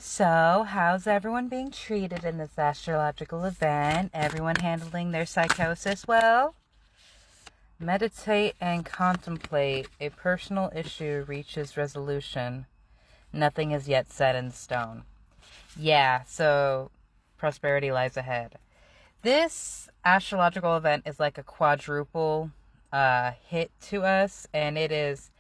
So, how's everyone being treated in this astrological event? Everyone handling their psychosis well? Meditate and contemplate. A personal issue reaches resolution. Nothing is yet set in stone. Yeah, so prosperity lies ahead. This astrological event is like a quadruple hit to us, and it is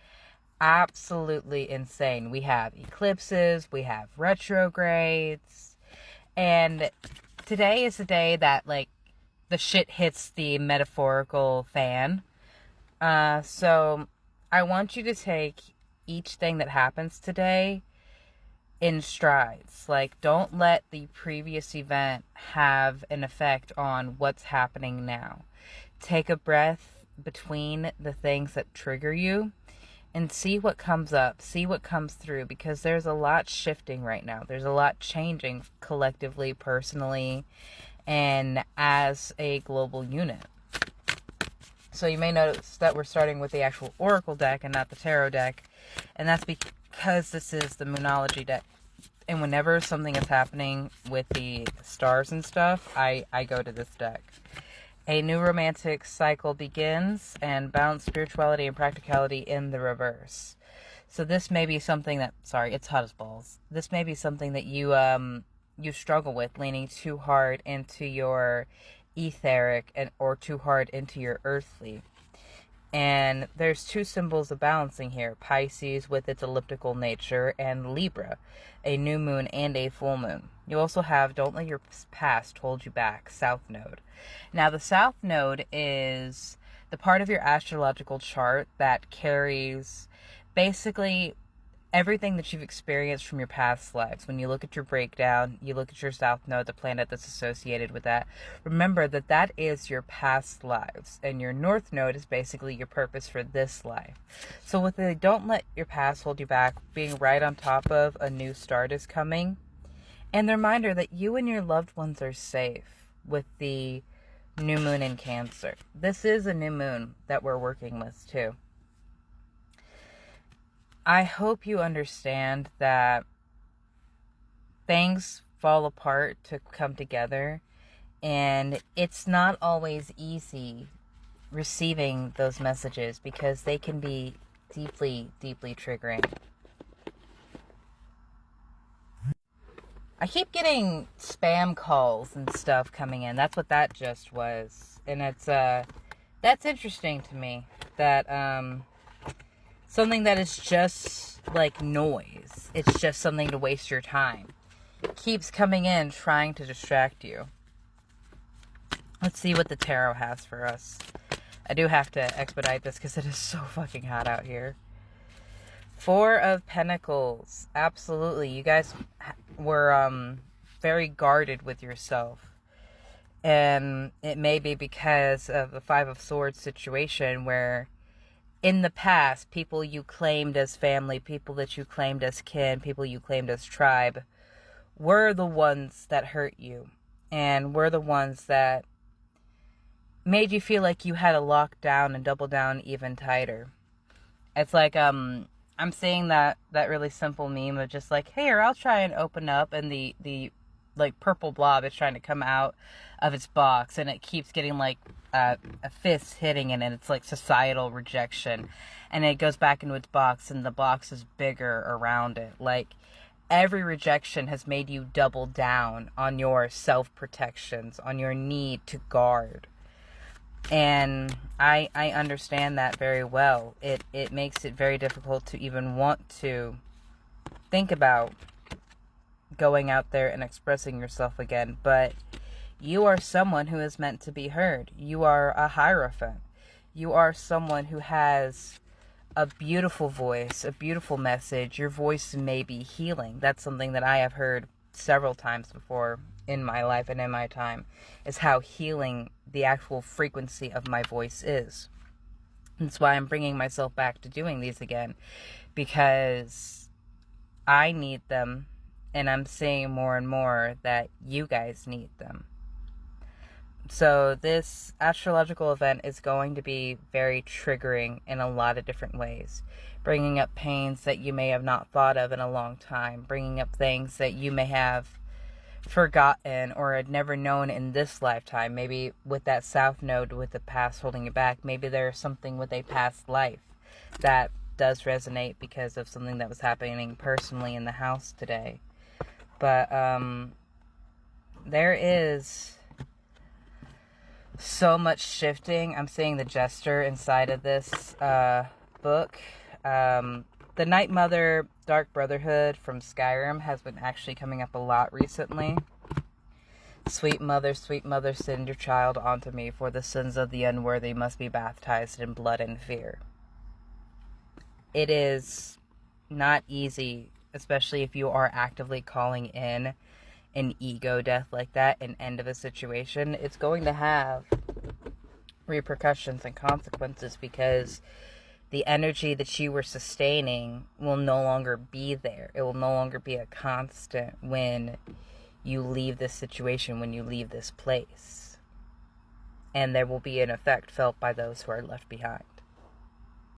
absolutely insane. We have eclipses, we have retrogrades, and today is the day that like the shit hits the metaphorical fan. So I want you to take each thing that happens today in strides. Like, don't let the previous event have an effect on what's happening now. Take a breath between the things that trigger you and see what comes up, see what comes through, because there's a lot shifting right now. There's a lot changing collectively, personally, and as a global unit. So you may notice that we're starting with the actual Oracle deck and not the Tarot deck, and that's because this is the Moonology deck. And whenever something is happening with the stars and stuff, I go to this deck. A new romantic cycle begins, and balance spirituality and practicality in the reverse. So this may be something that, sorry, it's hot as balls. This may be something that you struggle with, leaning too hard into your etheric or too hard into your earthly. And there's two symbols of balancing here: Pisces with its elliptical nature, and Libra, a new moon and a full moon. You also have don't let your past hold you back, South Node. Now, the South Node is the part of your astrological chart that carries basically everything that you've experienced from your past lives. When you look at your breakdown, you look at your South Node, the planet that's associated with that. Remember that that is your past lives, and your North Node is basically your purpose for this life. So with the don't let your past hold you back, being right on top of a new start is coming, and the reminder that you and your loved ones are safe with the new moon in Cancer. This is a new moon that we're working with too. I hope you understand that things fall apart to come together, and it's not always easy receiving those messages because they can be deeply, deeply triggering. I keep getting spam calls and stuff coming in. That's what that just was. And it's that's interesting to me that something that is just like noise, it's just something to waste your time, keeps coming in trying to distract you. Let's see what the tarot has for us. I do have to expedite this because it is so fucking hot out here. Four of Pentacles. Absolutely. You guys were very guarded with yourself. And it may be because of the Five of Swords situation where in the past, people you claimed as family, people that you claimed as kin, people you claimed as tribe, were the ones that hurt you. And were the ones that made you feel like you had to lock down and double down even tighter. It's like, I'm seeing that really simple meme of just like, here, I'll try and open up, and the like purple blob is trying to come out of its box, and it keeps getting like a fist hitting it, and it's like societal rejection, and it goes back into its box, and the box is bigger around it. Like, every rejection has made you double down on your self-protections, on your need to guard. And I understand that very well. It makes it very difficult to even want to think about going out there and expressing yourself again. But you are someone who is meant to be heard. You are a Hierophant. You are someone who has a beautiful voice, a beautiful message. Your voice may be healing. That's something that I have heard several times before in my life and in my time, is how healing the actual frequency of my voice is. That's why I'm bringing myself back to doing these again, because I need them, and I'm seeing more and more that you guys need them. So this astrological event is going to be very triggering in a lot of different ways, bringing up pains that you may have not thought of in a long time, bringing up things that you may have forgotten or had never known in this lifetime. Maybe with that south node with the past holding you back, maybe there's something with a past life that does resonate because of something that was happening personally in the house today. But there is so much shifting. I'm seeing the Jester inside of this book. The Night Mother Dark Brotherhood from Skyrim has been actually coming up a lot recently. Sweet mother, send your child onto me, for the sins of the unworthy must be baptized in blood and fear. It is not easy, especially if you are actively calling in an ego death like that, an end of a situation. It's going to have repercussions and consequences, because the energy that you were sustaining will no longer be there. It will no longer be a constant when you leave this situation, when you leave this place. And there will be an effect felt by those who are left behind.